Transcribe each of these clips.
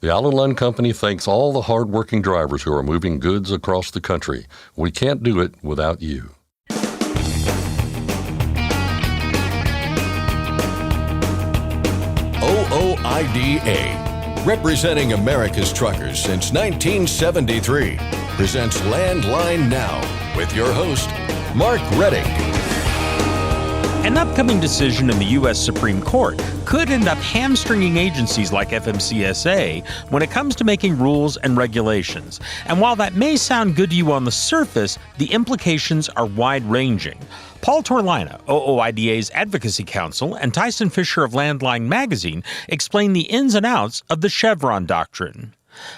The Allen Lund Company thanks all the hard-working drivers who are moving goods across the country. We can't do it without you. OOIDA, representing America's truckers since 1973, presents Landline Now with your host, Mark Redding. An upcoming decision in the U.S. Supreme Court could end up hamstringing agencies like FMCSA when it comes to making rules and regulations. And while that may sound good to you on the surface, the implications are wide-ranging. Paul Torlina, OOIDA's Advocacy Counsel, and Tyson Fisher of Landline Magazine explain the ins and outs of the Chevron doctrine.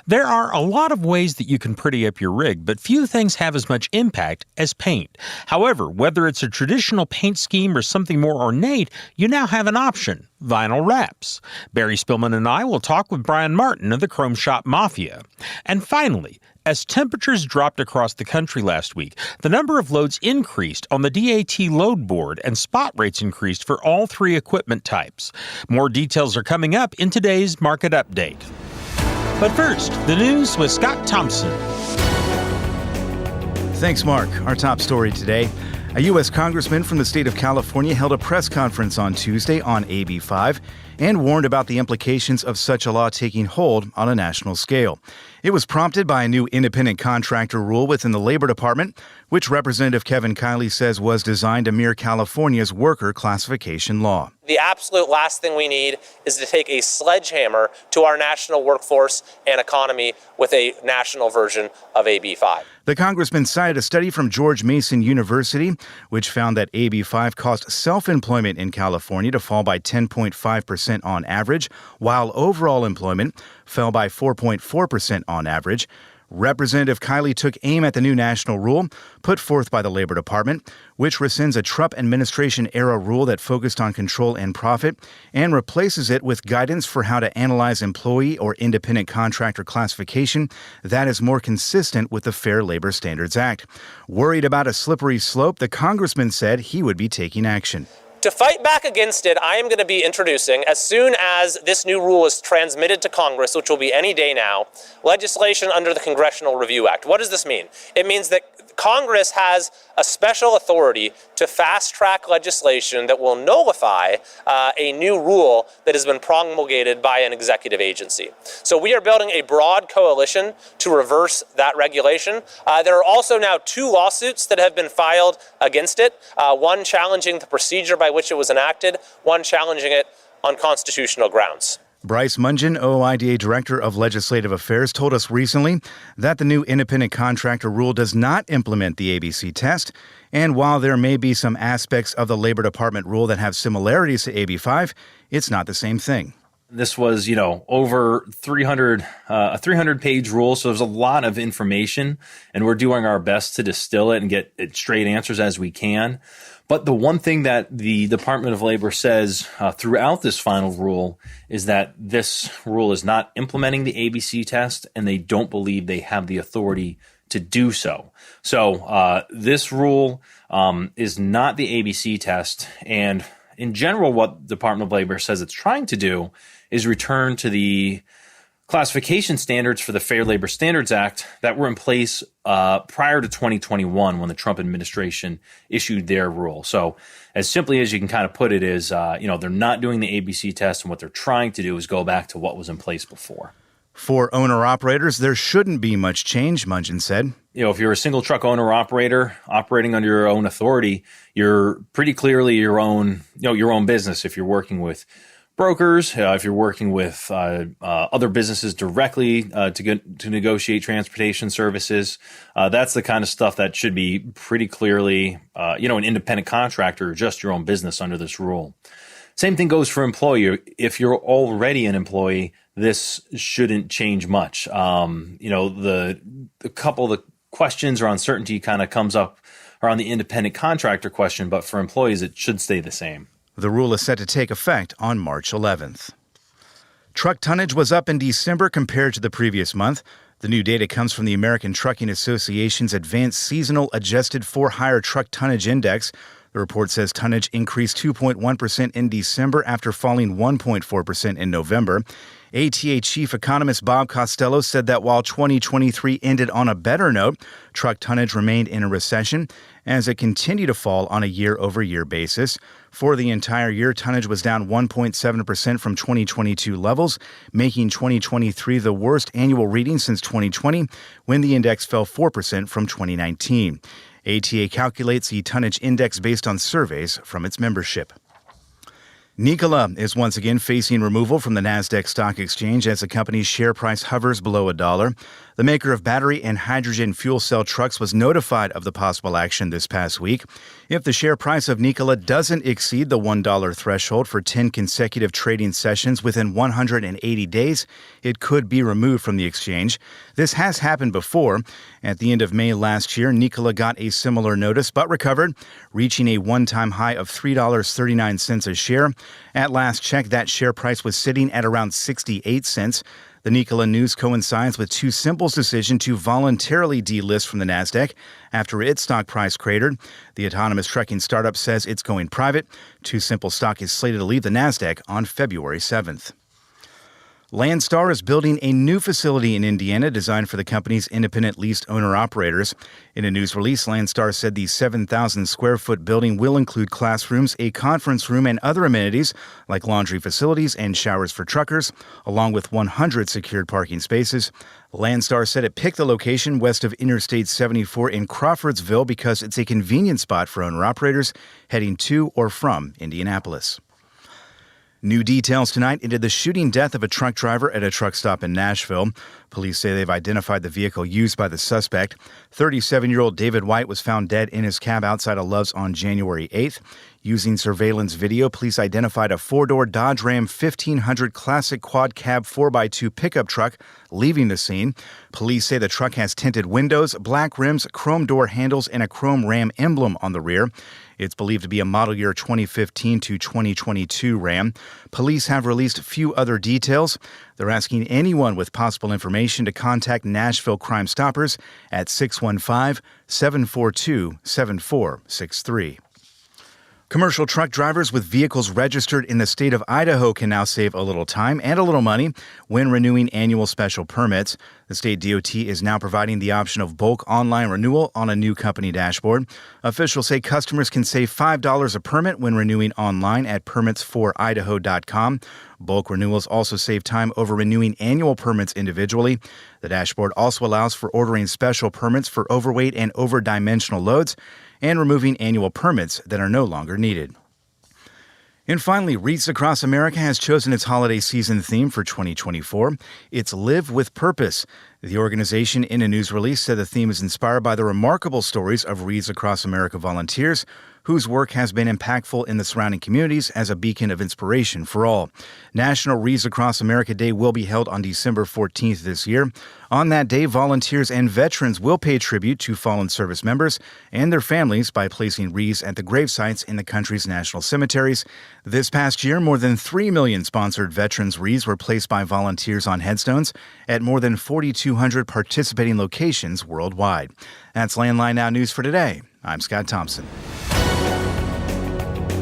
There are a lot of ways that you can pretty up your rig, but few things have as much impact as paint. However, whether it's a traditional paint scheme or something more ornate, you now have an option: vinyl wraps. Barry Spillman and I will talk with Brian Martin of the Chrome Shop Mafia. And finally, as temperatures dropped across the country last week, the number of loads increased on the DAT load board and spot rates increased for all three equipment types. More details are coming up in today's Market Update. But first, the news with Scott Thompson. Thanks, Mark. Our top story today. A U.S. congressman from the state of California held a press conference on Tuesday on AB 5 and warned about the implications of such a law taking hold on a national scale. It was prompted by a new independent contractor rule within the Labor Department, which Representative Kevin Kiley says was designed to mirror California's worker classification law. The absolute last thing we need is to take a sledgehammer to our national workforce and economy with a national version of AB 5. The congressman cited a study from George Mason University, which found that AB 5 caused self-employment in California to fall by 10.5% on average, while overall employment fell by 4.4% on average. Representative Kiley took aim at the new national rule put forth by the Labor Department, which rescinds a Trump administration-era rule that focused on control and profit and replaces it with guidance for how to analyze employee or independent contractor classification that is more consistent with the Fair Labor Standards Act. Worried about a slippery slope, the congressman said he would be taking action. To fight back against it, I am going to be introducing, as soon as this new rule is transmitted to Congress, which will be any day now, legislation under the Congressional Review Act. What does this mean? It means that Congress has a special authority to fast-track legislation that will nullify a new rule that has been promulgated by an executive agency. So we are building a broad coalition to reverse that regulation. There are also now 2 lawsuits that have been filed against it, one challenging the procedure by which it was enacted, one challenging it on constitutional grounds. Bryce Mungin, OOIDA Director of Legislative Affairs, told us recently that the new independent contractor rule does not implement the ABC test. And while there may be some aspects of the Labor Department rule that have similarities to AB 5, it's not the same thing. This was, over a 300-page rule, so there's a lot of information, and we're doing our best to distill it and get straight answers as we can. But the one thing that the Department of Labor says throughout this final rule is that this rule is not implementing the ABC test, and they don't believe they have the authority to do so. So this rule is not the ABC test, and in general, what the Department of Labor says it's trying to do is return to the classification standards for the Fair Labor Standards Act that were in place prior to 2021 when the Trump administration issued their rule. So as simply as you can kind of put it is, they're not doing the ABC test, and what they're trying to do is go back to what was in place before. For owner-operators, there shouldn't be much change, Mungin said. If you're a single truck owner-operator operating under your own authority, you're pretty clearly your own business. If you're working with brokers, if you're working with other businesses directly to negotiate transportation services, that's the kind of stuff that should be pretty clearly, an independent contractor or just your own business under this rule. Same thing goes for employee. If you're already an employee, this shouldn't change much. The couple of the questions or uncertainty kind of comes up around the independent contractor question, but for employees, it should stay the same. The rule is set to take effect on March 11th. Truck tonnage was up in December compared to the previous month. The new data comes from the American Trucking Association's Advanced Seasonal Adjusted For-Hire Truck Tonnage Index. The report says tonnage increased 2.1% in December after falling 1.4% in November. ATA chief economist Bob Costello said that while 2023 ended on a better note, truck tonnage remained in a recession as it continued to fall on a year-over-year basis. For the entire year, tonnage was down 1.7% from 2022 levels, making 2023 the worst annual reading since 2020, when the index fell 4% from 2019. ATA calculates the tonnage index based on surveys from its membership. Nikola is once again facing removal from the Nasdaq Stock Exchange as the company's share price hovers below $1. The maker of battery and hydrogen fuel cell trucks was notified of the possible action this past week. If the share price of Nikola doesn't exceed the $1 threshold for 10 consecutive trading sessions within 180 days, it could be removed from the exchange. This has happened before. At the end of May last year, Nikola got a similar notice but recovered, reaching a one-time high of $3.39 a share. At last check, that share price was sitting at around 68 cents. The Nikola news coincides with Too Simple's decision to voluntarily delist from the Nasdaq after its stock price cratered. The autonomous trucking startup says it's going private. Too Simple stock is slated to leave the Nasdaq on February 7th. Landstar is building a new facility in Indiana designed for the company's independent leased owner-operators. In a news release, Landstar said the 7,000-square-foot building will include classrooms, a conference room, and other amenities like laundry facilities and showers for truckers, along with 100 secured parking spaces. Landstar said it picked the location west of Interstate 74 in Crawfordsville because it's a convenient spot for owner-operators heading to or from Indianapolis. New details tonight into the shooting death of a truck driver at a truck stop in Nashville. Police say they've identified the vehicle used by the suspect. 37-year-old David White was found dead in his cab outside of Love's on January 8th. Using surveillance video, police identified a four-door Dodge Ram 1500 Classic Quad Cab 4x2 pickup truck leaving the scene. Police say the truck has tinted windows, black rims, chrome door handles, and a chrome Ram emblem on the rear. It's believed to be a model year 2015 to 2022 Ram. Police have released few other details. They're asking anyone with possible information to contact Nashville Crime Stoppers at 615-742-7463. Commercial truck drivers with vehicles registered in the state of Idaho can now save a little time and a little money when renewing annual special permits. The state DOT is now providing the option of bulk online renewal on a new company dashboard. Officials say customers can save $5 a permit when renewing online at permits4idaho.com. Bulk renewals also save time over renewing annual permits individually. The dashboard also allows for ordering special permits for overweight and over-dimensional loads and removing annual permits that are no longer needed. And finally, Wreaths Across America has chosen its holiday season theme for 2024. It's Live with Purpose. The organization, in a news release, said the theme is inspired by the remarkable stories of Wreaths Across America volunteers whose work has been impactful in the surrounding communities as a beacon of inspiration for all. National Wreaths Across America Day will be held on December 14th this year. On that day, volunteers and veterans will pay tribute to fallen service members and their families by placing wreaths at the grave sites in the country's national cemeteries. This past year, more than 3 million sponsored veterans wreaths were placed by volunteers on headstones at more than 4,200 participating locations worldwide. That's Landline Now News for today. I'm Scott Thompson.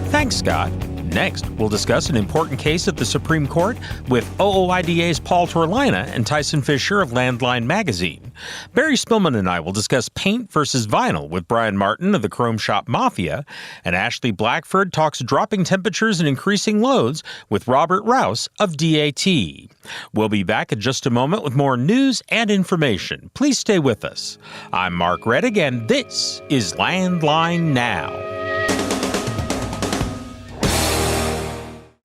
Thanks, Scott. Next, we'll discuss an important case at the Supreme Court with OOIDA's Paul Torlina and Tyson Fisher of Landline Magazine. Barry Spillman and I will discuss paint versus vinyl with Brian Martin of the Chrome Shop Mafia, and Ashley Blackford talks dropping temperatures and increasing loads with Robert Rouse of DAT. We'll be back in just a moment with more news and information. Please stay with us. I'm Mark Reddick, and this is Landline Now.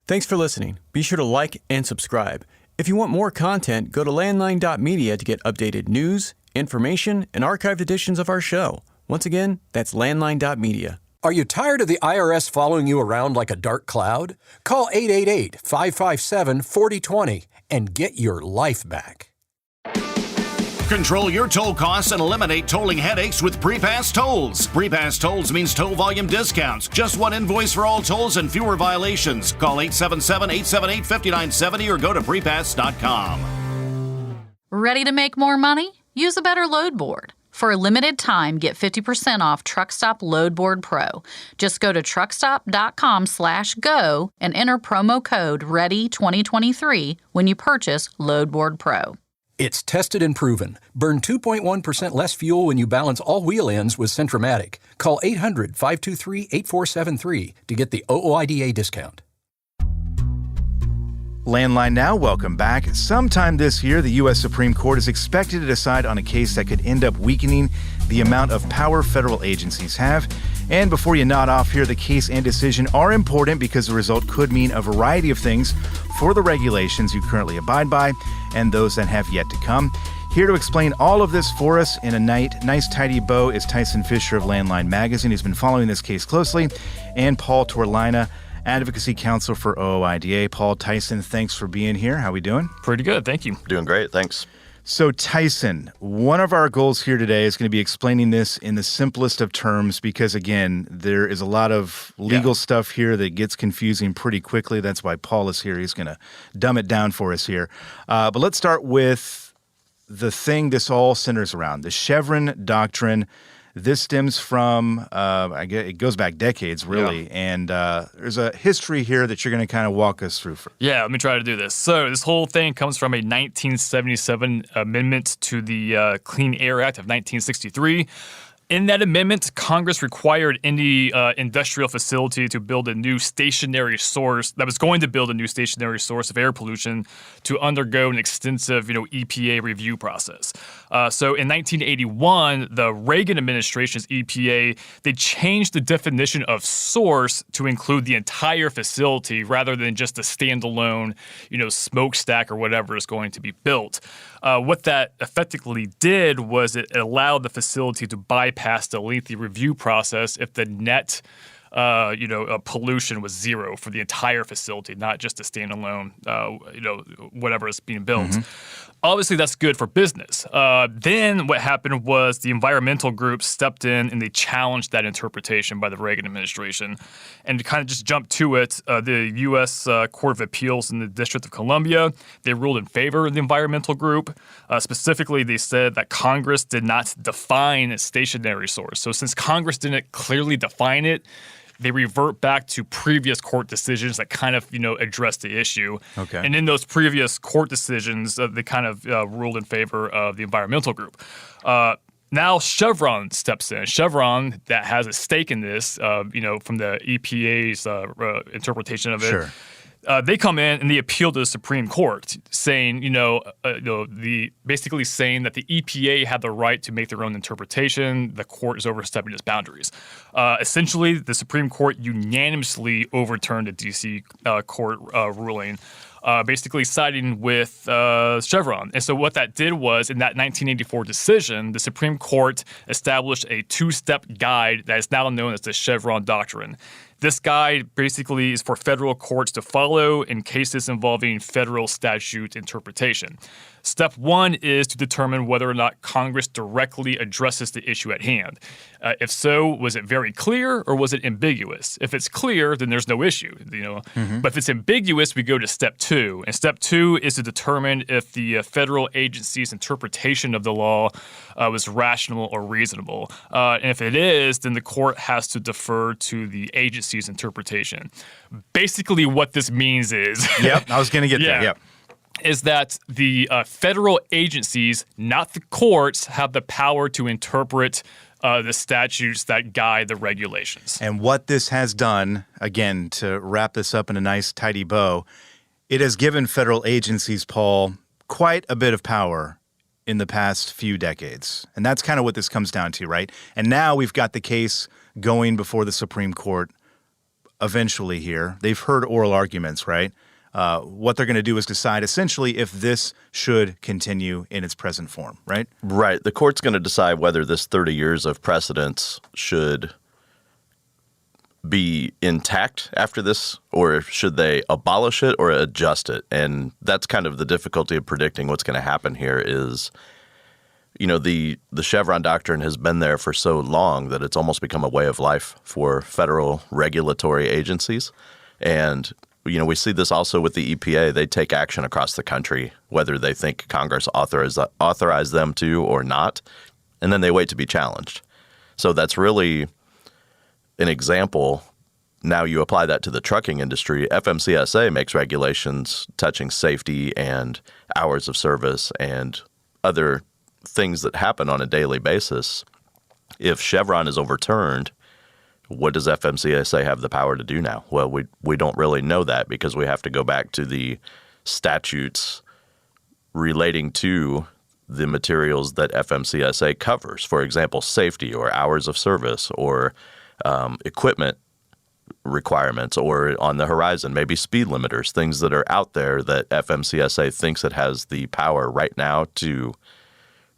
Thanks for listening. Be sure to like and subscribe. If you want more content, go to landline.media to get updated news, information, and archived editions of our show. Once again, that's landline.media. Are you tired of the IRS following you around like a dark cloud? Call 888-557-4020 and get your life back. Control your toll costs and eliminate tolling headaches with Prepass Tolls. Prepass Tolls means toll volume discounts. Just one invoice for all tolls and fewer violations. Call 877-878-5970 or go to prepass.com. Ready to make more money? Use a better load board. For a limited time, get 50% off TruckStop Loadboard Pro. Just go to truckstop.com/go and enter promo code READY2023 when you purchase Loadboard Pro. It's tested and proven. Burn 2.1% less fuel when you balance all wheel ends with Centromatic. Call 800-523-8473 to get the OOIDA discount. Landline now, welcome back. Sometime this year, the U.S. Supreme Court is expected to decide on a case that could end up weakening the amount of power federal agencies have. And before you nod off here, the case and decision are important because the result could mean a variety of things for the regulations you currently abide by and those that have yet to come. Here to explain all of this for us in a nice tidy bow is Tyson Fisher of Landline Magazine, who's been following this case closely, and Paul Torlina, Advocacy Counsel for OOIDA. Paul, Tyson, thanks for being here. How we doing? Pretty good, thank you. Doing great, thanks. So, Tyson, one of our goals here today is going to be explaining this in the simplest of terms because, again, there is a lot of legal stuff here that gets confusing pretty quickly. That's why Paul is here. He's going to dumb it down for us here. But let's start with the thing this all centers around, the Chevron doctrine. This stems from, I guess it goes back decades, really, and there's a history here that you're going to kind of walk us through. Yeah, let me try to do this. So this whole thing comes from a 1977 amendment to the Clean Air Act of 1963. In that amendment, Congress required any industrial facility to build a new stationary source that was going to build a new stationary source of air pollution to undergo an extensive, EPA review process. So in 1981, the Reagan administration's EPA, they changed the definition of source to include the entire facility rather than just a standalone, smokestack or whatever is going to be built. What that effectively did was it allowed the facility to bypass the lengthy review process if the net pollution was zero for the entire facility, not just a standalone, whatever is being built. Mm-hmm. Obviously, that's good for business. Then what happened was the environmental groups stepped in and they challenged that interpretation by the Reagan administration. And to kind of just jump to it, the U.S. Court of Appeals in the District of Columbia, they ruled in favor of the environmental group. Specifically, they said that Congress did not define a stationary source. So since Congress didn't clearly define it, they revert back to previous court decisions that kind of, address the issue. Okay. And in those previous court decisions, they kind of ruled in favor of the environmental group. Now Chevron steps in. Chevron, that has a stake in this, from the EPA's interpretation of it. Sure. They come in and they appeal to the Supreme Court, saying, basically saying that the EPA had the right to make their own interpretation. The court is overstepping its boundaries. Essentially, the Supreme Court unanimously overturned the D.C. court ruling, basically siding with Chevron. And so what that did was, in that 1984 decision, the Supreme Court established a two-step guide that is now known as the Chevron Doctrine. This guide basically is for federal courts to follow in cases involving federal statute interpretation. Step one is to determine whether or not Congress directly addresses the issue at hand. If so, was it very clear or was it ambiguous? If it's clear, then there's no issue. Mm-hmm. But if it's ambiguous, we go to step two. And step two is to determine if the federal agency's interpretation of the law was rational or reasonable. And if it is, then the court has to defer to the agency's interpretation. Basically, what this means is... Yep, I was going to get there. Yep. Is that the federal agencies, not the courts, have the power to interpret the statutes that guide the regulations. And what this has done, again, to wrap this up in a nice, tidy bow, it has given federal agencies, Paul, quite a bit of power in the past few decades. And that's kind of what this comes down to, right? And now we've got the case going before the Supreme Court eventually here. They've heard oral arguments, right? What they're going to do is decide essentially if this should continue in its present form, right? Right. The court's going to decide whether this 30 years of precedence should be intact after this, or should they abolish it or adjust it? And that's kind of the difficulty of predicting what's going to happen here is, the Chevron doctrine has been there for so long that it's almost become a way of life for federal regulatory agencies. And we see this also with the EPA. They take action across the country, whether they think Congress authorized them to or not. and then they wait to be challenged. So that's really an example. Now you apply that to the trucking industry. FMCSA makes regulations touching safety and hours of service and other things that happen on a daily basis. If Chevron is overturned, what does FMCSA have the power to do now? Well, we don't really know that because we have to go back to the statutes relating to the materials that FMCSA covers. For example, safety or hours of service or equipment requirements, or on the horizon, maybe speed limiters, things that are out there that FMCSA thinks it has the power right now to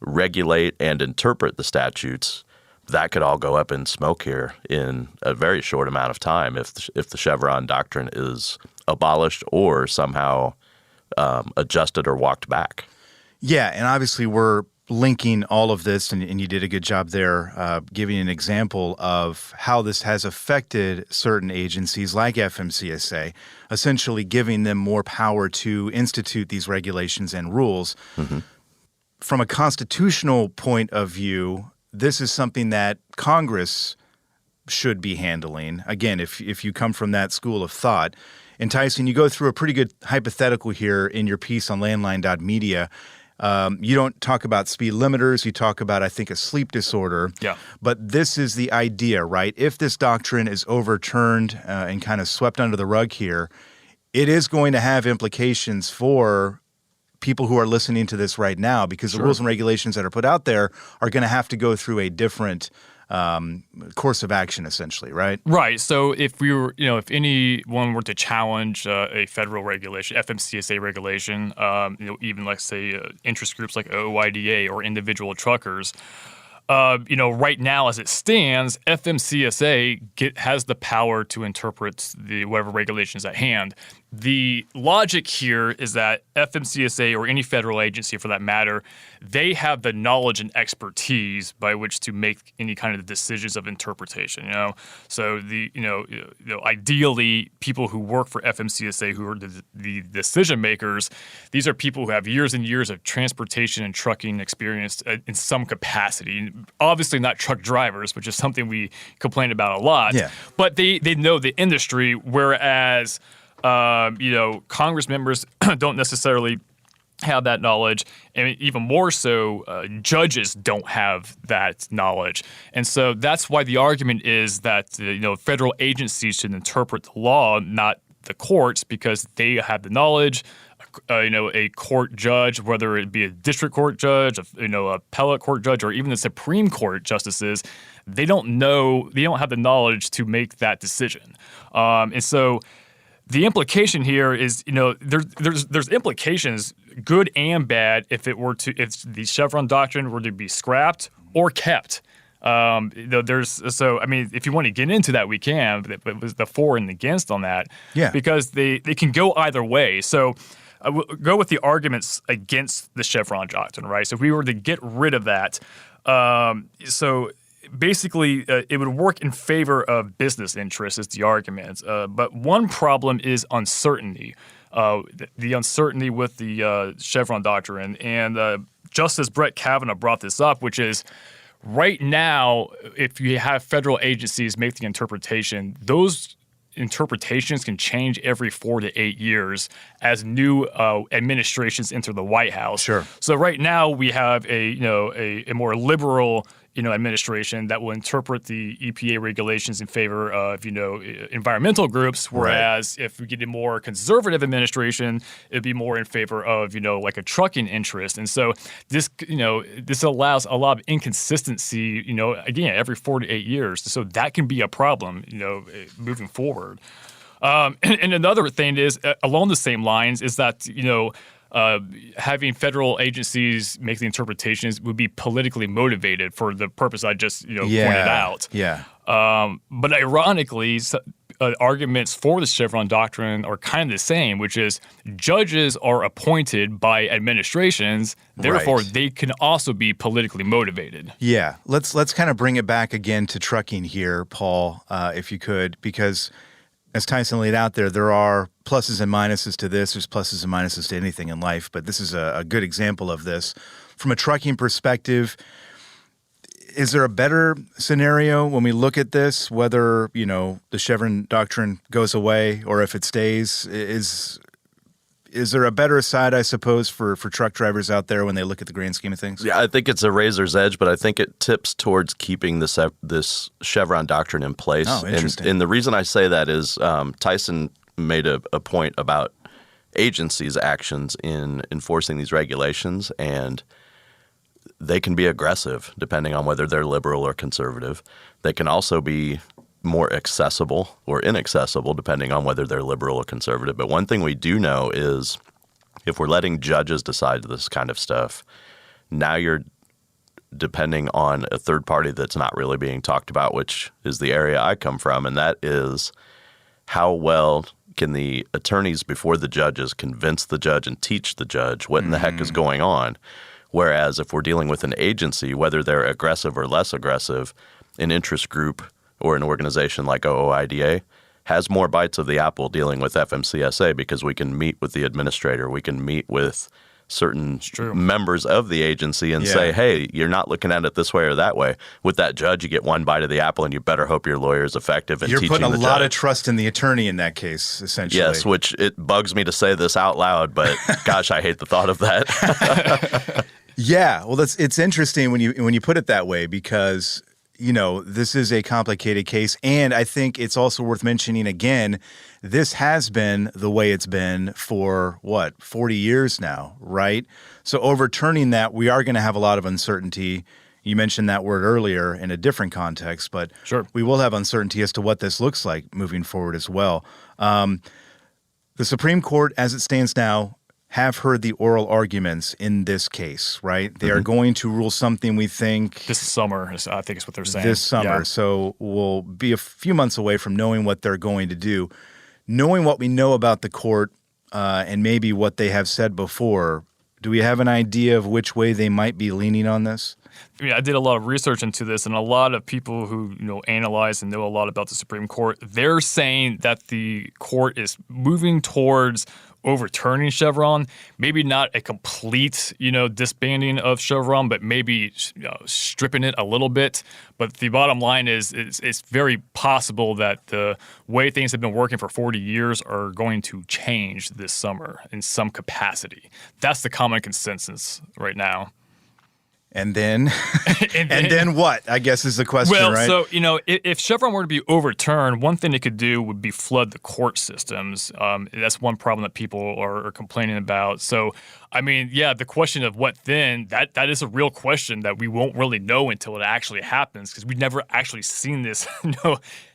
regulate and interpret the statutes. That could all go up in smoke here in a very short amount of time if the Chevron doctrine is abolished or somehow adjusted or walked back. Yeah, and obviously we're linking all of this, and you did a good job there giving an example of how this has affected certain agencies like FMCSA, essentially giving them more power to institute these regulations and rules. Mm-hmm. From a constitutional point of view, this is something that Congress should be handling. Again, if you come from that school of thought. And Tyson, you go through a pretty good hypothetical here in your piece on landline.media. You don't talk about speed limiters. You talk about, I think, a sleep disorder. Yeah. But this is the idea, right? If this doctrine is overturned and kind of swept under the rug here, it is going to have implications for people who are listening to this right now, because the rules and regulations that are put out there are going to have to go through a different course of action, essentially, right? Right. So if we were, if anyone were to challenge a federal regulation, FMCSA regulation, even let's say interest groups like OOIDA or individual truckers, right now as it stands, FMCSA has the power to interpret the whatever regulations at hand. The logic here is that FMCSA or any federal agency for that matter, they have the knowledge and expertise by which to make any kind of decisions of interpretation. So ideally, people who work for FMCSA, who are the decision makers, these are people who have years and years of transportation and trucking experience in some capacity. Obviously, not truck drivers, which is something we complain about a lot. Yeah. But they know the industry, whereas Congress members don't necessarily have that knowledge, and even more so, judges don't have that knowledge. And so that's why the argument is that federal agencies should interpret the law, not the courts, because they have the knowledge. A court judge, whether it be a district court judge, appellate court judge, or even the Supreme Court justices, they don't have the knowledge to make that decision. And so the implication here is, there's implications, good and bad, if the Chevron doctrine were to be scrapped or kept. If you want to get into that, we can. But it was the for and against on that, because they can go either way. So I will go with the arguments against the Chevron doctrine, right? So if we were to get rid of that, basically, it would work in favor of business interests, is the argument. But one problem is uncertainty, the uncertainty with the Chevron doctrine. And Justice Brett Kavanaugh brought this up, which is right now, if you have federal agencies make the interpretation, those interpretations can change every 4 to 8 years as new administrations enter the White House. Sure. So right now we have a more liberal administration that will interpret the EPA regulations in favor of environmental groups, whereas if we get a more conservative administration, it'd be more in favor of like a trucking interest. And so this allows a lot of inconsistency again every 4 to 8 years. So that can be a problem moving forward. And another thing is along the same lines is that having federal agencies make the interpretations would be politically motivated for the purpose I just pointed out. Yeah. But ironically, arguments for the Chevron doctrine are kind of the same, which is judges are appointed by administrations, therefore they can also be politically motivated. Yeah. Let's kind of bring it back again to trucking here, Paul, if you could, because as Tyson laid out there are pluses and minuses to this. There's pluses and minuses to anything in life, but this is a good example of this. From a trucking perspective, Is there a better scenario when we look at this, whether, the Chevron doctrine goes away or if it stays? Is there a better side, I suppose, for truck drivers out there when they look at the grand scheme of things? Yeah, I think it's a razor's edge, but I think it tips towards keeping this Chevron doctrine in place. Oh, interesting. And the reason I say that is Tyson made a point about agencies' actions in enforcing these regulations, and they can be aggressive depending on whether they're liberal or conservative. They can also be more accessible or inaccessible depending on whether they're liberal or conservative. But one thing we do know is if we're letting judges decide this kind of stuff, now you're depending on a third party that's not really being talked about, which is the area I come from, and that is how well can the attorneys before the judges convince the judge and teach the judge what in the heck is going on. Whereas if we're dealing with an agency, whether they're aggressive or less aggressive, an interest group or an organization like OOIDA has more bites of the apple dealing with FMCSA because we can meet with the administrator, we can meet with certain members of the agency and say, hey, you're not looking at it this way or that way. With that judge, you get one bite of the apple, and you better hope your lawyer is effective in teaching the judge. You're putting a lot of trust in the attorney in that case, essentially. Yes, which it bugs me to say this out loud, but gosh, I hate the thought of that. Yeah, well, it's interesting when you put it that way because this is a complicated case, and I think it's also worth mentioning again, this has been the way it's been for, 40 years now, right? So overturning that, we are going to have a lot of uncertainty. You mentioned that word earlier in a different context, but we will have uncertainty as to what this looks like moving forward as well. The Supreme Court, as it stands now, have heard the oral arguments in this case, right? They are going to rule something, we think. This summer, I think is what they're saying. This summer. Yeah. So we'll be a few months away from knowing what they're going to do. Knowing what we know about the court and maybe what they have said before, do we have an idea of which way they might be leaning on this? I did a lot of research into this, and a lot of people who analyze and know a lot about the Supreme Court, they're saying that the court is moving towards overturning Chevron, maybe not a complete, disbanding of Chevron, but maybe stripping it a little bit. But the bottom line is it's very possible that the way things have been working for 40 years are going to change this summer in some capacity. That's the common consensus right now. And then, and then what, I guess is the question, right? Well, so, if Chevron were to be overturned, one thing it could do would be flood the court systems. That's one problem that people are complaining about. So, the question of what then, that is a real question that we won't really know until it actually happens because we've never actually seen this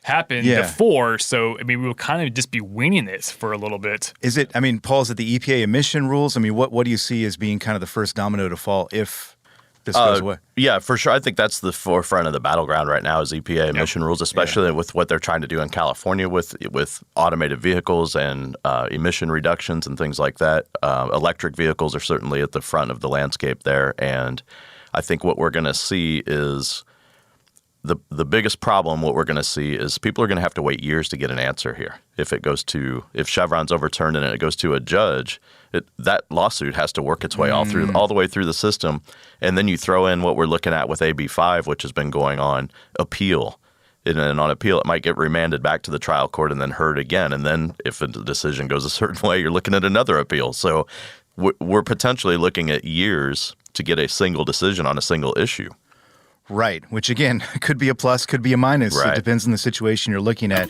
happen before. So, we will kind of just be winging it for a little bit. Is it, Paul, is it the EPA emission rules? What do you see as being kind of the first domino to fall if this goes away? Yeah, for sure. I think that's the forefront of the battleground right now is EPA emission rules, especially with what they're trying to do in California with automated vehicles and emission reductions and things like that. Electric vehicles are certainly at the front of the landscape there. And I think what we're going to see is the biggest problem, what we're going to see is people are going to have to wait years to get an answer here. If Chevron's overturned and it goes to a judge, that lawsuit has to work its way all the way through the system. And then you throw in what we're looking at with AB 5, which has been going on, appeal. And on appeal, it might get remanded back to the trial court and then heard again. And then if the decision goes a certain way, you're looking at another appeal. So we're potentially looking at years to get a single decision on a single issue. Right, which again, could be a plus, could be a minus. Right. It depends on the situation you're looking at.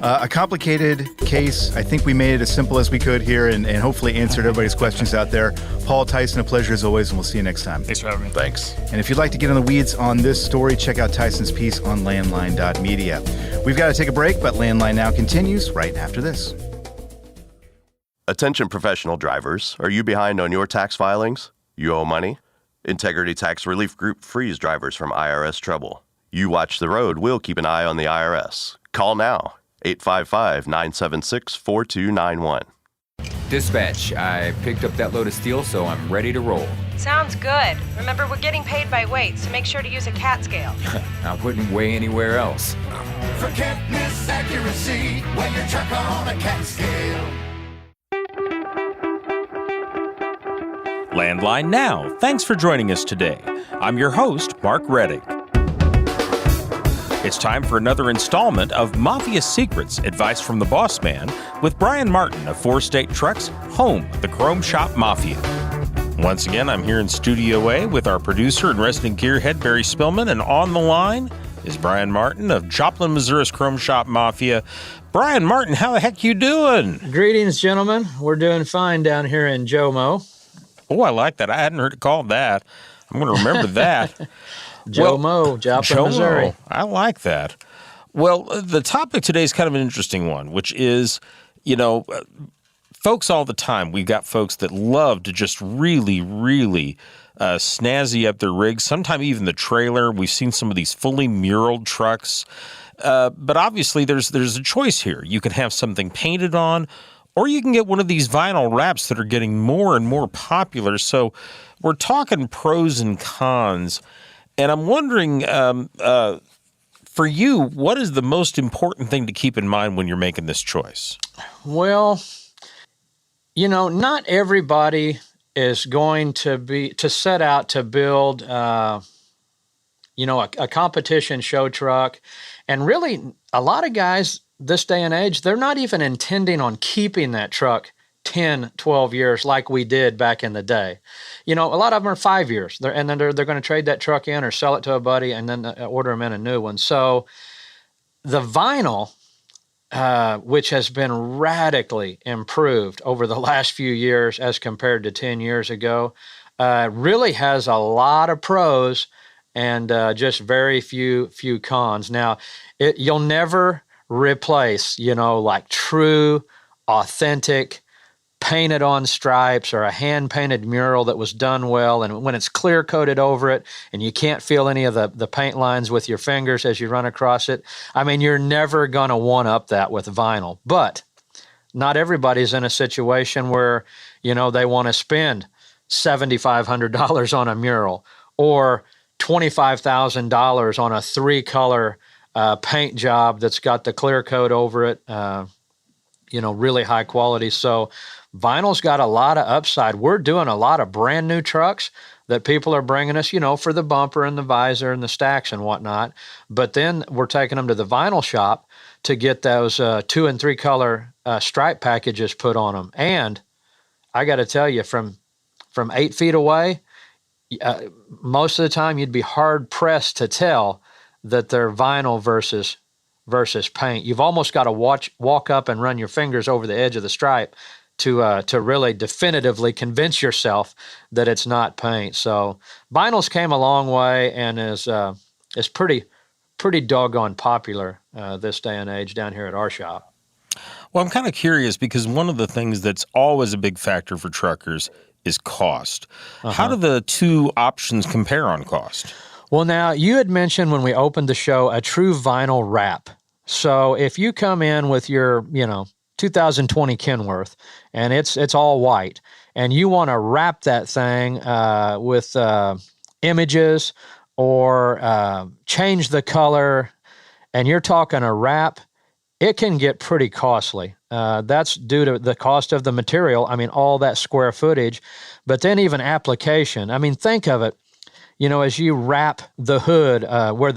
A complicated case. I think we made it as simple as we could here and hopefully answered everybody's questions out there. Paul, Tyson, a pleasure as always, and we'll see you next time. Thanks for having me. Thanks. And if you'd like to get in the weeds on this story, check out Tyson's piece on landline.media. We've got to take a break, but Landline Now continues right after this. Attention professional drivers, are you behind on your tax filings? You owe money? Integrity Tax Relief Group frees drivers from IRS trouble. You watch the road, we'll keep an eye on the IRS. Call now, 855-976-4291. Dispatch, I picked up that load of steel, so I'm ready to roll. Sounds good. Remember, we're getting paid by weight, so make sure to use a CAT scale. I wouldn't weigh anywhere else. Forget misaccuracy when your truck on a CAT scale. Landline Now. Thanks for joining us today. I'm your host, Mark Reddick. It's time for another installment of Mafia Secrets, Advice from the Boss Man, with Brian Martin of 4 State Trucks, home of the Chrome Shop Mafia. Once again, I'm here in Studio A with our producer and resident gearhead, Barry Spillman, and on the line is Brian Martin of Joplin, Missouri's Chrome Shop Mafia. Brian Martin, how the heck you doing? Greetings, gentlemen. We're doing fine down here in Jomo. Oh, I like that. I hadn't heard it called that. I'm going to remember that. Jomo, Joplin, Missouri. I like that. Well, the topic today is kind of an interesting one, which is, folks all the time, we've got folks that love to just really, really snazzy up their rigs, sometimes even the trailer. We've seen some of these fully muraled trucks. But obviously there's a choice here. You can have something painted on, or you can get one of these vinyl wraps that are getting more and more popular. So we're talking pros and cons. And I'm wondering, for you, what is the most important thing to keep in mind when you're making this choice? Well, not everybody is going to set out to build, a competition show truck. And really, a lot of guys this day and age, they're not even intending on keeping that truck 10, 12 years like we did back in the day. A lot of them are 5 years, and then they're going to trade that truck in or sell it to a buddy and then order them in a new one. So the vinyl, which has been radically improved over the last few years as compared to 10 years ago, really has a lot of pros and just very few cons. Now, you'll never replace, like true, authentic, painted on stripes or a hand-painted mural that was done well, and when it's clear-coated over it and you can't feel any of the paint lines with your fingers as you run across it, you're never going to one-up that with vinyl. But not everybody's in a situation where, they want to spend $7,500 on a mural or $25,000 on a 3-color paint job that's got the clear coat over it, really high quality. So vinyl's got a lot of upside. We're doing a lot of brand new trucks that people are bringing us, for the bumper and the visor and the stacks and whatnot. But then we're taking them to the vinyl shop to get those 2 and 3 color stripe packages put on them. And I got to tell you, from 8 feet away, most of the time you'd be hard pressed to tell that they're vinyl versus paint. You've almost got to walk up and run your fingers over the edge of the stripe to really definitively convince yourself that it's not paint. So vinyls came a long way and is pretty doggone popular this day and age down here at our shop. Well, I'm kind of curious because one of the things that's always a big factor for truckers is cost. How do the two options compare on cost? Well, now, you had mentioned when we opened the show a true vinyl wrap. So if you come in with your, 2020 Kenworth and it's all white and you want to wrap that thing with images or change the color and you're talking a wrap, it can get pretty costly. That's due to the cost of the material. All that square footage, but then even application. Think of it, as you wrap the hood, where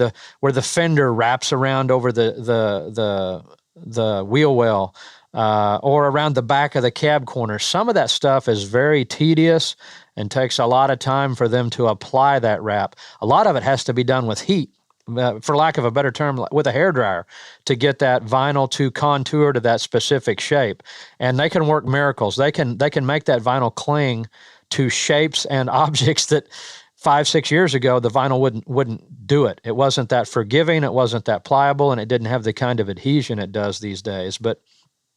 the fender wraps around over the wheel well, or around the back of the cab corner. Some of that stuff is very tedious and takes a lot of time for them to apply that wrap. A lot of it has to be done with heat. For lack of a better term, with a hairdryer to get that vinyl to contour to that specific shape. And they can work miracles. They can make that vinyl cling to shapes and objects that 5-6 years ago the vinyl wouldn't do it. It wasn't that forgiving, it wasn't that pliable, and it didn't have the kind of adhesion it does these days. But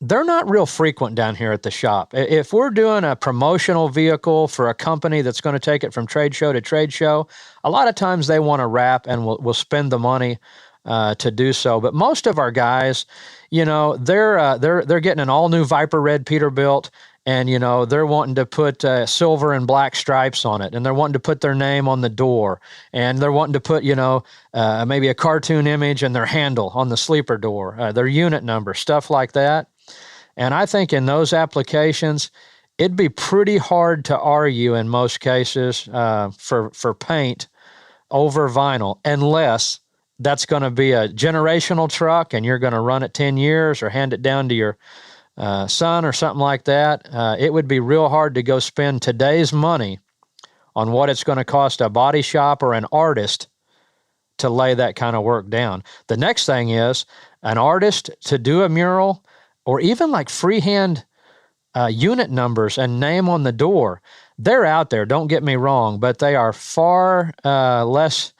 they're not real frequent down here at the shop. If we're doing a promotional vehicle for a company that's going to take it from trade show to trade show, a lot of times they want to wrap and we'll spend the money to do so. But most of our guys, they're getting an all new Viper Red Peterbilt, and they're wanting to put silver and black stripes on it, and they're wanting to put their name on the door, and they're wanting to put maybe a cartoon image and their handle on the sleeper door, their unit number, stuff like that. And I think in those applications, it'd be pretty hard to argue in most cases for paint over vinyl, unless that's going to be a generational truck and you're going to run it 10 years or hand it down to your son or something like that, it would be real hard to go spend today's money on what it's going to cost a body shop or an artist to lay that kind of work down. The next thing is an artist to do a mural or even like freehand unit numbers and name on the door. They're out there, don't get me wrong, but they are far less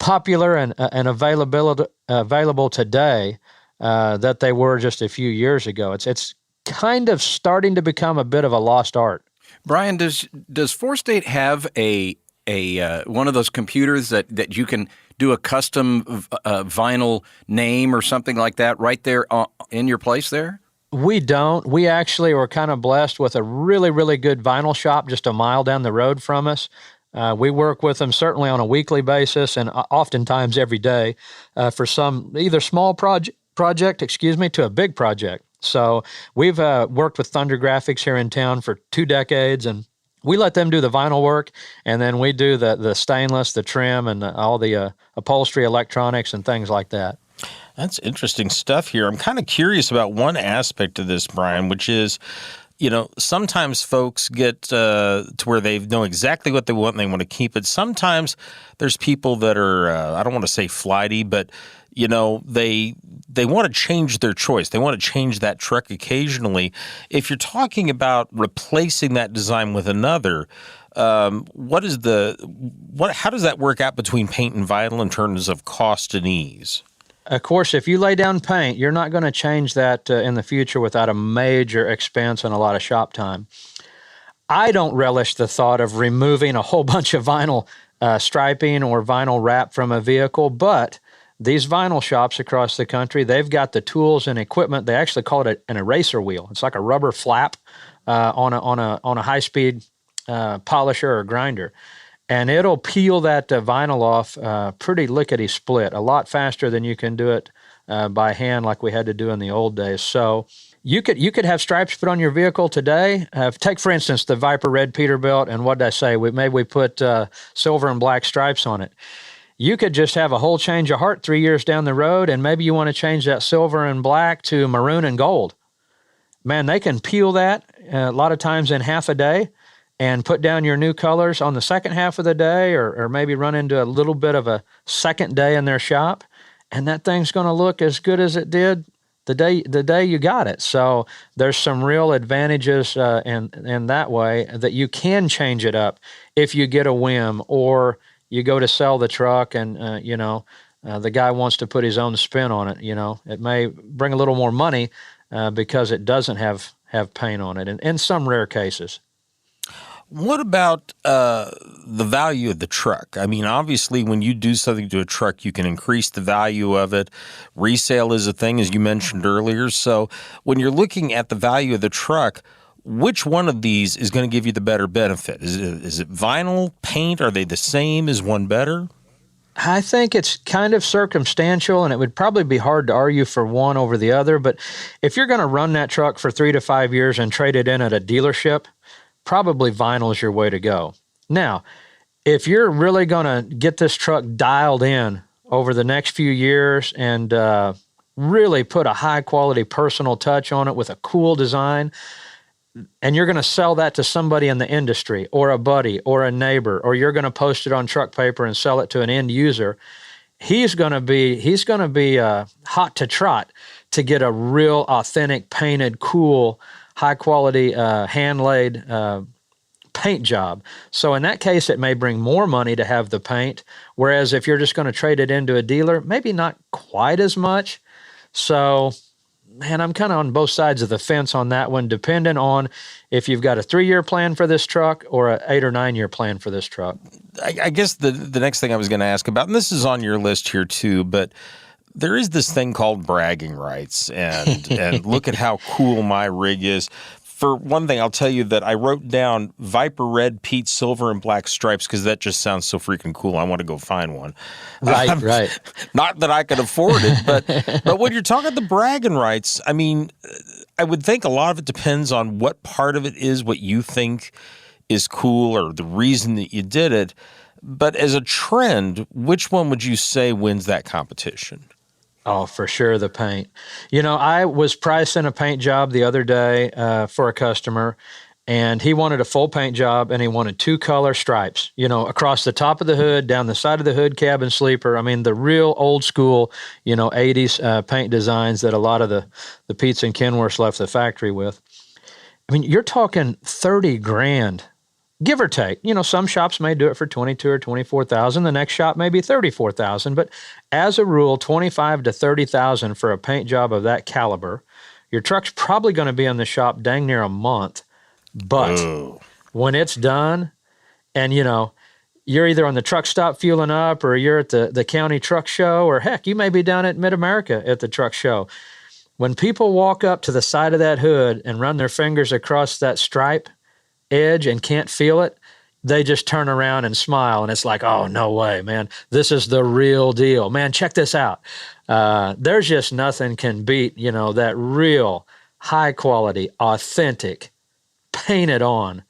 popular and available today that they were just a few years ago. It's kind of starting to become a bit of a lost art. Brian, does Four-State have a one of those computers that you can do a custom vinyl name or something like that right there in your place there? We don't. We actually were kind of blessed with a really, really good vinyl shop just a mile down the road from us. We work with them certainly on a weekly basis and oftentimes every day for some either small project to a big project. So we've worked with Thunder Graphics here in town for 2 decades, and we let them do the vinyl work, and then we do the stainless, the trim, and all the upholstery, electronics, and things like that. That's interesting stuff here. I'm kind of curious about one aspect of this, Brian, which is, sometimes folks get to where they know exactly what they want and they want to keep it. Sometimes there's people that are, I don't want to say flighty, but, they want to change their choice. They want to change that truck occasionally. If you're talking about replacing that design with another, how does that work out between paint and vinyl in terms of cost and ease? Of course, if you lay down paint, you're not going to change that in the future without a major expense and a lot of shop time. I don't relish the thought of removing a whole bunch of vinyl striping or vinyl wrap from a vehicle, but these vinyl shops across the country, they've got the tools and equipment. They actually call it an eraser wheel. It's like a rubber flap on a high-speed polisher or grinder. And it'll peel that vinyl off pretty lickety-split, a lot faster than you can do it by hand like we had to do in the old days. So you could have stripes put on your vehicle today. Take, for instance, the Viper Red Peterbilt, and what did I say? Maybe we put silver and black stripes on it. You could just have a whole change of heart 3 years down the road, and maybe you want to change that silver and black to maroon and gold. Man, they can peel that a lot of times in half a day and put down your new colors on the second half of the day, or maybe run into a little bit of a second day in their shop, and that thing's going to look as good as it did the day you got it. So there's some real advantages in that way that you can change it up if you get a whim or you go to sell the truck and the guy wants to put his own spin on it. It may bring a little more money because it doesn't have paint on it in some rare cases. What about the value of the truck? I mean, obviously, when you do something to a truck, you can increase the value of it. Resale is a thing, as you mentioned earlier. So when you're looking at the value of the truck, which one of these is going to give you the better benefit? Is it vinyl, paint? Are they the same? Is one better? I think it's kind of circumstantial, and it would probably be hard to argue for one over the other. But if you're going to run that truck for 3 to 5 years and trade it in at a dealership, probably vinyl is your way to go. Now, if you're really going to get this truck dialed in over the next few years and really put a high-quality personal touch on it with a cool design, and you're going to sell that to somebody in the industry or a buddy or a neighbor, or you're going to post it on truck paper and sell it to an end user, he's going to be hot to trot to get a real authentic painted, cool, high quality hand laid paint job. So in that case, it may bring more money to have the paint, whereas if you're just going to trade it into a dealer, maybe not quite as much. So man, I'm kind of on both sides of the fence on that one, depending on if you've got a 3-year plan for this truck or an 8 or 9 year plan for this truck. I guess the next thing I was going to ask about, and this is on your list here too, but there is this thing called bragging rights, and look at how cool my rig is. For one thing, I'll tell you that I wrote down Viper Red, Pete Silver, and Black Stripes because that just sounds so freaking cool. I want to go find one. Right. Not that I can afford it, but when you're talking the bragging rights, I mean, I would think a lot of it depends on what part of it is what you think is cool or the reason that you did it. But as a trend, which one would you say wins that competition? Oh, for sure, the paint. I was pricing a paint job the other day for a customer, and he wanted a full paint job, and he wanted 2-color stripes, across the top of the hood, down the side of the hood, cabin sleeper. I mean, the real old school, 80s paint designs that a lot of the Pete's and Kenworths left the factory with. I mean, you're talking $30,000, give or take. Some shops may do it for $22,000 or $24,000. The next shop may be $34,000. But as a rule, $25,000 to $30,000 for a paint job of that caliber. Your truck's probably going to be in the shop dang near a month. But when it's done, and you're either on the truck stop fueling up, or you're at the county truck show, or heck, you may be down at Mid-America at the truck show. When people walk up to the side of that hood and run their fingers across that stripe edge and can't feel it, they just turn around and smile, and it's like, oh, no way, man. This is the real deal. Man, check this out. There's just nothing can beat, that real high-quality, authentic, painted on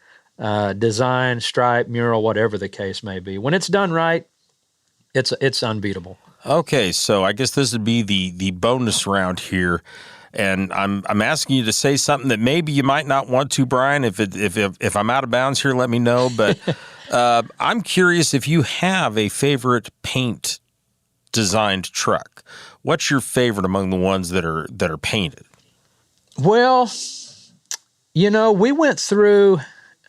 design, stripe, mural, whatever the case may be. When it's done right, it's unbeatable. Okay, so I guess this would be the bonus round here, and I'm asking you to say something that maybe you might not want to, Brian. If I'm out of bounds here, let me know. But I'm curious if you have a favorite paint designed truck. What's your favorite among the ones that are painted? Well, we went through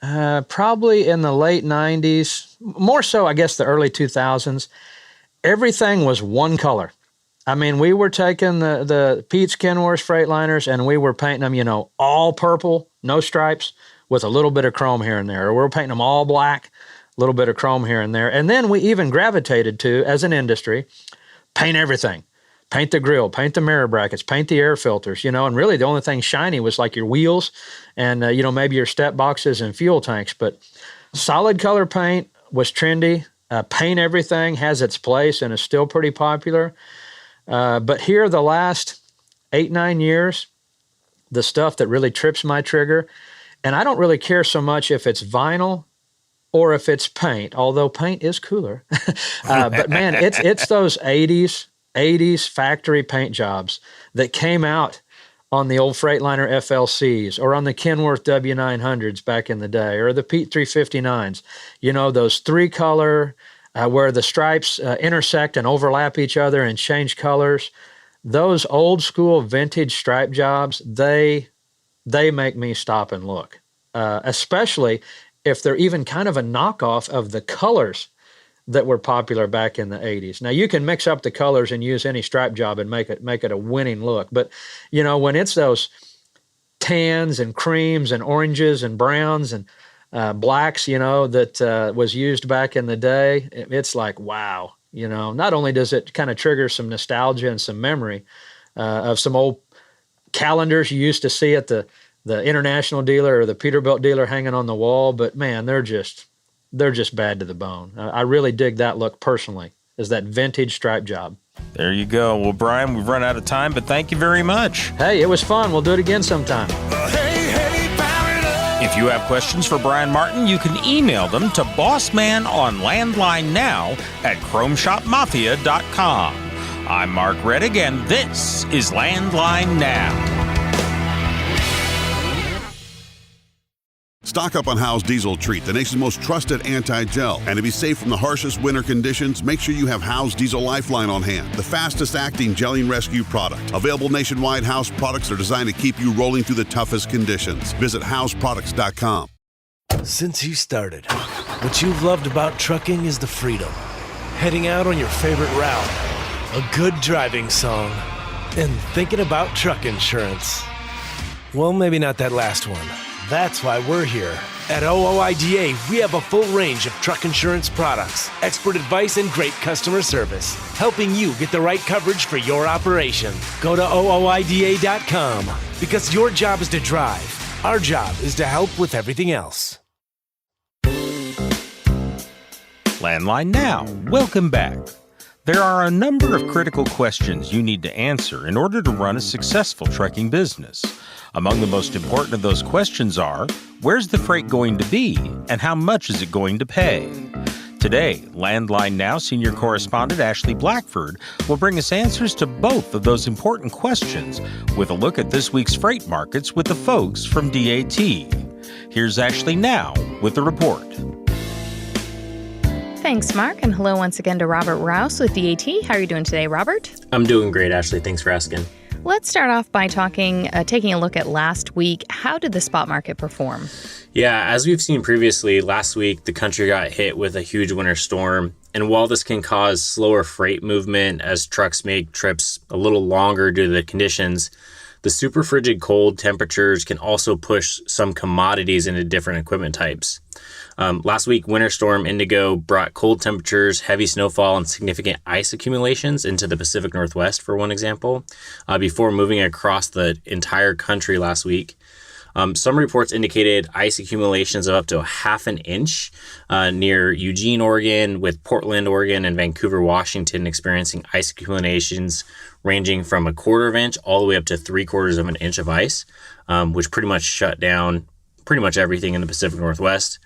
probably in the late 90s, more so, I guess, the early 2000s. Everything was one color. I mean, we were taking the Pete's Kenworth Freightliners and we were painting them, all purple, no stripes, with a little bit of chrome here and there. Or we're painting them all black, a little bit of chrome here and there. And then we even gravitated to, as an industry, paint everything. Paint the grill, paint the mirror brackets, paint the air filters, and really the only thing shiny was like your wheels and, maybe your step boxes and fuel tanks. But solid color paint was trendy. Paint everything has its place and is still pretty popular. But here the last 8-9 years, the stuff that really trips my trigger, and I don't really care so much if it's vinyl or if it's paint, although paint is cooler. But man, it's those 80s factory paint jobs that came out on the old Freightliner FLCs or on the Kenworth W900s back in the day, or the Pete 359s. Those 3-color where the stripes intersect and overlap each other and change colors. Those old school vintage stripe jobs, they make me stop and look, especially if they're even kind of a knockoff of the colors that were popular back in the 80s. Now, you can mix up the colors and use any stripe job and make it a winning look. But, when it's those tans and creams and oranges and browns and blacks, that was used back in the day, it's like, wow. Not only does it kind of trigger some nostalgia and some memory of some old calendars you used to see at the International dealer or the Peterbilt dealer hanging on the wall, but man, they're just bad to the bone. I really dig that look personally, is that vintage stripe job. There you go. Well, Brian, we've run out of time, but thank you very much. Hey, it was fun. We'll do it again sometime. If you have questions for Brian Martin, you can email them to bossmanonlandlinenow@chromeshopmafia.com. I'm Mark Reddick, and this is Landline Now. Stock up on Howe's Diesel Treat, the nation's most trusted anti-gel. And to be safe from the harshest winter conditions, make sure you have Howe's Diesel Lifeline on hand, the fastest-acting gelling rescue product. Available nationwide, Howe's products are designed to keep you rolling through the toughest conditions. Visit howesproducts.com. Since you started, what you've loved about trucking is the freedom. Heading out on your favorite route, a good driving song, and thinking about truck insurance. Well, maybe not that last one. That's why we're here. At OOIDA, we have a full range of truck insurance products, expert advice, and great customer service, helping you get the right coverage for your operation. Go to OOIDA.com, because your job is to drive. Our job is to help with everything else. Landline Now. Welcome back. There are a number of critical questions you need to answer in order to run a successful trucking business. Among the most important of those questions are, where's the freight going to be and how much is it going to pay? Today, Landline Now senior correspondent Ashley Blackford will bring us answers to both of those important questions with a look at this week's freight markets with the folks from DAT. Here's Ashley now with the report. Thanks, Mark, and hello once again to Robert Rouse with DAT. How are you doing today, Robert? I'm doing great, Ashley. Thanks for asking. Let's start off by taking a look at last week. How did the spot market perform? Yeah, as we've seen previously, last week the country got hit with a huge winter storm. And while this can cause slower freight movement as trucks make trips a little longer due to the conditions, the super frigid cold temperatures can also push some commodities into different equipment types. Last week, Winter Storm Indigo brought cold temperatures, heavy snowfall, and significant ice accumulations into the Pacific Northwest, for one example, before moving across the entire country last week. Some reports indicated ice accumulations of up to a half an inch near Eugene, Oregon, with Portland, Oregon, and Vancouver, Washington experiencing ice accumulations ranging from a quarter of an inch all the way up to 3/4 of an inch of ice, which pretty much shut down pretty much everything in the Pacific Northwest.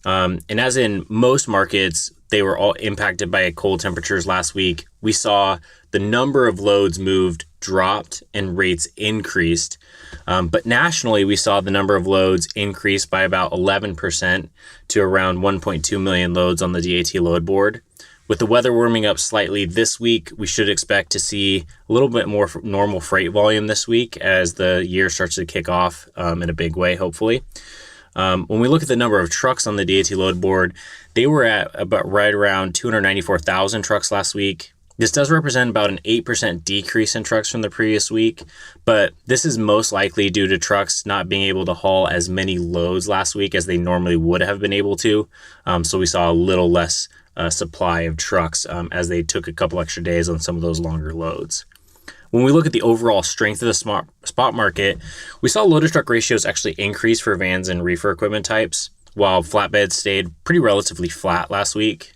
And as in most markets, they were all impacted by cold temperatures last week. We saw the number of loads moved dropped and rates increased. But nationally, we saw the number of loads increase by about 11% to around 1.2 million loads on the DAT load board. With the weather warming up slightly this week, we should expect to see a little bit more normal freight volume this week as the year starts to kick off in a big way, hopefully. When we look at the number of trucks on the DAT load board, they were at about right around 294,000 trucks last week. This does represent about an 8% decrease in trucks from the previous week, but this is most likely due to trucks not being able to haul as many loads last week as they normally would have been able to. So we saw a little less supply of trucks as they took a couple extra days on some of those longer loads. When we look at the overall strength of the spot market, we saw load-to-truck ratios actually increase for vans and reefer equipment types, while flatbeds stayed pretty relatively flat last week.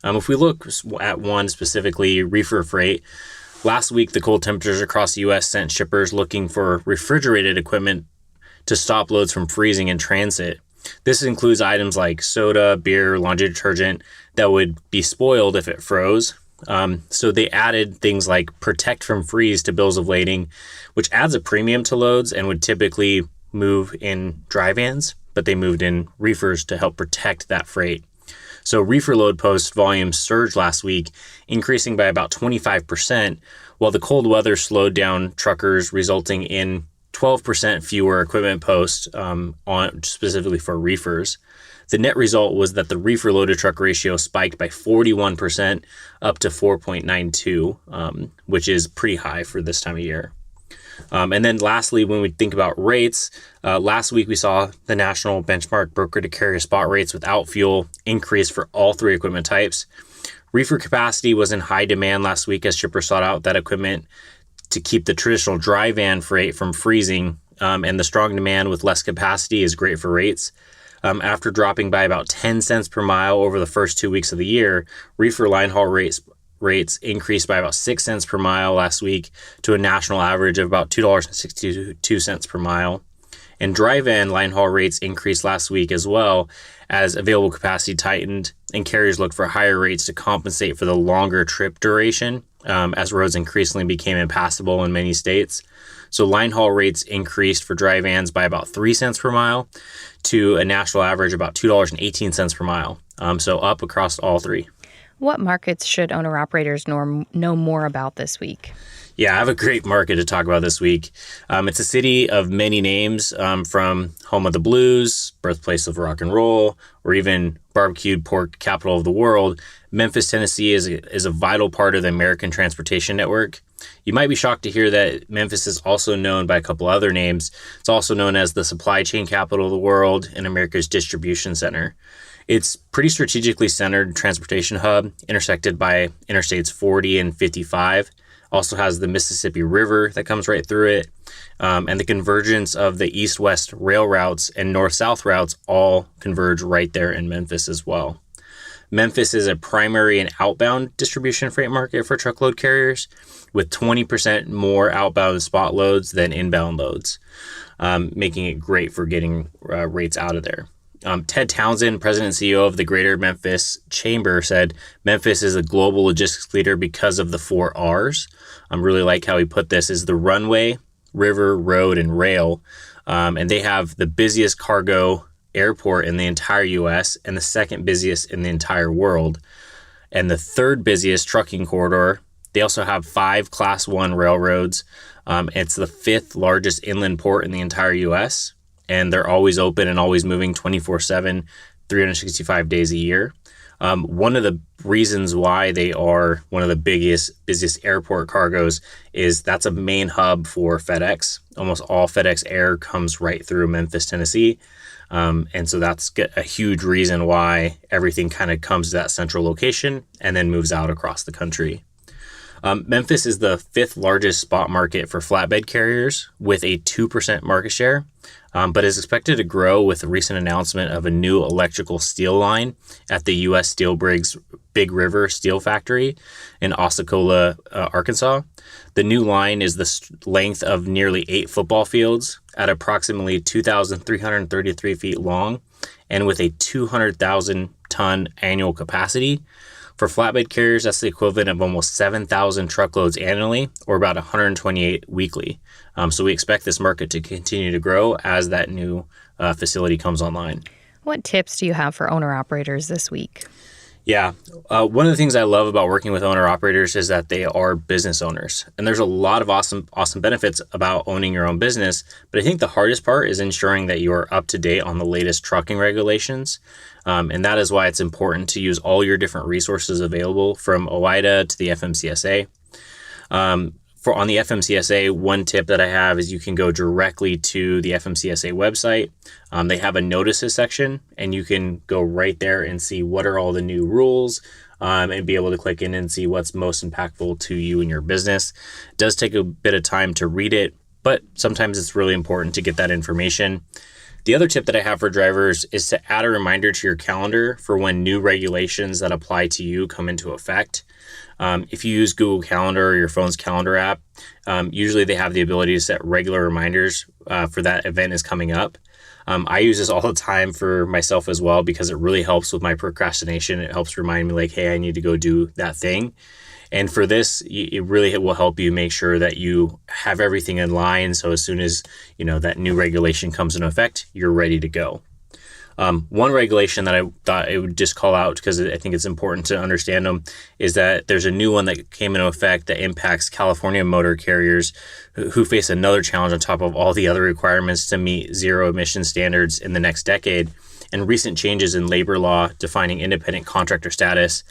If we look at one specifically, reefer freight, last week the cold temperatures across the U.S. sent shippers looking for refrigerated equipment to stop loads from freezing in transit. This includes items like soda, beer, laundry detergent that would be spoiled if it froze. So they added things like protect from freeze to bills of lading, which adds a premium to loads and would typically move in dry vans, but they moved in reefers to help protect that freight. So reefer load post volume surged last week, increasing by about 25%, while the cold weather slowed down truckers, resulting in 12% fewer equipment posts on specifically for reefers. The net result was that the reefer loaded truck ratio spiked by 41% up to 4.92, which is pretty high for this time of year. And then lastly, when we think about rates, last week we saw the national benchmark broker to carrier spot rates without fuel increase for all three equipment types. Reefer capacity was in high demand last week as shippers sought out that equipment to keep the traditional dry van freight from freezing, and the strong demand with less capacity is great for rates. After dropping by about 10 cents per mile over the first 2 weeks of the year, reefer line haul rates increased by about 6 cents per mile last week to a national average of about $2.62 per mile. And dry van line haul rates increased last week as well as available capacity tightened and carriers looked for higher rates to compensate for the longer trip duration as roads increasingly became impassable in many states. So line haul rates increased for dry vans by about 3 cents per mile to a national average about $2.18 per mile. So up across all three. What markets should owner-operators know more about this week? Yeah, I have a great market to talk about this week. It's a city of many names, from home of the blues, birthplace of rock and roll, or even barbecued pork capital of the world. Memphis, Tennessee is a vital part of the American transportation network. You might be shocked to hear that Memphis is also known by a couple other names. It's also known as the supply chain capital of the world and America's distribution center. It's pretty strategically centered transportation hub, intersected by Interstates 40 and 55. Also has the Mississippi River that comes right through it, and the convergence of the east-west rail routes and north-south routes all converge right there in Memphis as well. Memphis is a primary and outbound distribution freight market for truckload carriers, with 20% more outbound spot loads than inbound loads, making it great for getting rates out of there. Ted Townsend, president and CEO of the Greater Memphis Chamber, said Memphis is a global logistics leader because of the 4 R's. I really like how he put this: is the runway, river, road, and rail. And they have the busiest cargo airport in the entire U.S. and the second busiest in the entire world, and the third busiest trucking corridor. They also have 5 Class 1 railroads. It's the 5th largest inland port in the entire U.S., and they're always open and always moving 24/7, 365 days a year. One of the reasons why they are one of the busiest airport cargoes is that's a main hub for FedEx. Almost all FedEx Air comes right through Memphis, Tennessee. And so that's a huge reason why everything kind of comes to that central location and then moves out across the country. Memphis is the 5th largest spot market for flatbed carriers with a 2% market share, but is expected to grow with the recent announcement of a new electrical steel line at the U.S. Steel Briggs Big River Steel Factory in Osceola, Arkansas. The new line is the length of nearly 8 football fields at approximately 2,333 feet long and with a 200,000-ton annual capacity. For flatbed carriers, that's the equivalent of almost 7,000 truckloads annually, or about 128 weekly. So we expect this market to continue to grow as that new facility comes online. What tips do you have for owner-operators this week? Yeah. One of the things I love about working with owner-operators is that they are business owners. And there's a lot of awesome benefits about owning your own business. But I think the hardest part is ensuring that you are up to date on the latest trucking regulations. And that is why it's important to use all your different resources available, from OIDA to the FMCSA. On the FMCSA, one tip that I have is you can go directly to the FMCSA website. They have a notices section, and you can go right there and see what are all the new rules, and be able to click in and see what's most impactful to you and your business. It does take a bit of time to read it, but sometimes it's really important to get that information. The other tip that I have for drivers is to add a reminder to your calendar for when new regulations that apply to you come into effect. If you use Google Calendar or your phone's calendar app, usually they have the ability to set regular reminders for that event is coming up. I use this all the time for myself as well because it really helps with my procrastination. It helps remind me like, hey, I need to go do that thing. And for this, it really will help you make sure that you have everything in line. So as soon as, that new regulation comes into effect, you're ready to go. One regulation that I thought I would just call out because I think it's important to understand them is that there's a new one that came into effect that impacts California motor carriers who face another challenge on top of all the other requirements to meet zero emission standards in the next decade, and recent changes in labor law defining independent contractor status.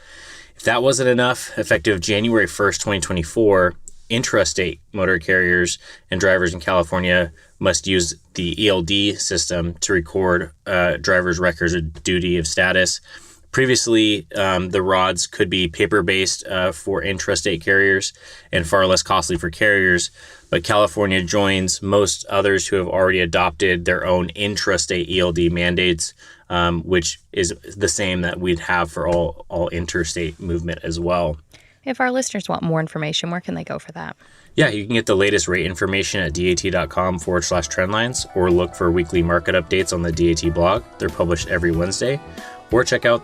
If that wasn't enough, effective January 1st, 2024, intrastate motor carriers and drivers in California must use the ELD system to record drivers' records of duty of status. Previously, the rods could be paper-based for intrastate carriers and far less costly for carriers, but California joins most others who have already adopted their own intrastate ELD mandates, which is the same that we'd have for all interstate movement as well. If our listeners want more information, where can they go for that? Yeah, you can get the latest rate information at dat.com/trendlines, or look for weekly market updates on the DAT blog. They're published every Wednesday. Or check out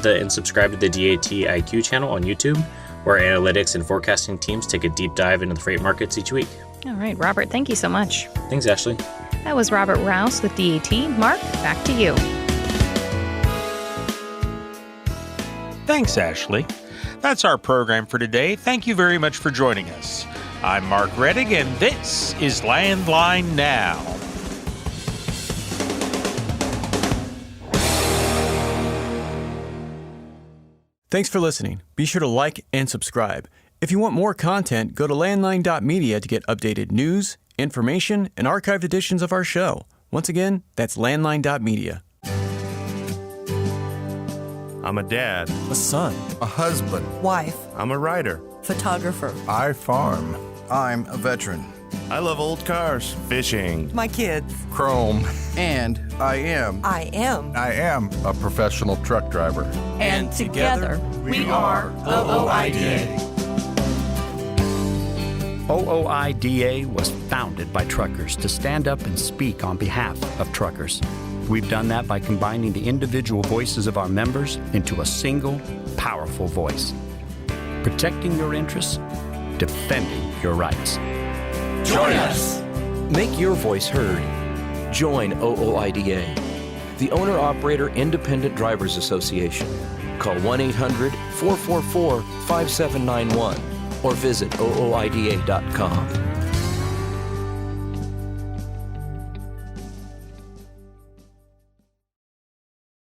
and subscribe to the DAT IQ channel on YouTube, where our analytics and forecasting teams take a deep dive into the freight markets each week. All right, Robert, thank you so much. Thanks, Ashley. That was Robert Rouse with DAT. Mark, back to you. Thanks, Ashley. That's our program for today. Thank you very much for joining us. I'm Mark Rettig, and this is Landline Now. Thanks for listening. Be sure to like and subscribe. If you want more content, go to landline.media to get updated news, information, and archived editions of our show. Once again, that's landline.media. I'm a dad, a son, a husband, wife, I'm a writer, photographer. I farm. I'm a veteran. I love old cars, fishing, my kids, Chrome, and I am a professional truck driver. And together we are OOIDA. OOIDA was founded by truckers to stand up and speak on behalf of truckers. We've done that by combining the individual voices of our members into a single, powerful voice. Protecting your interests, defending your rights. Join us. Make your voice heard. Join OOIDA, the Owner-Operator Independent Drivers Association. Call 1-800-444-5791 or visit ooida.com.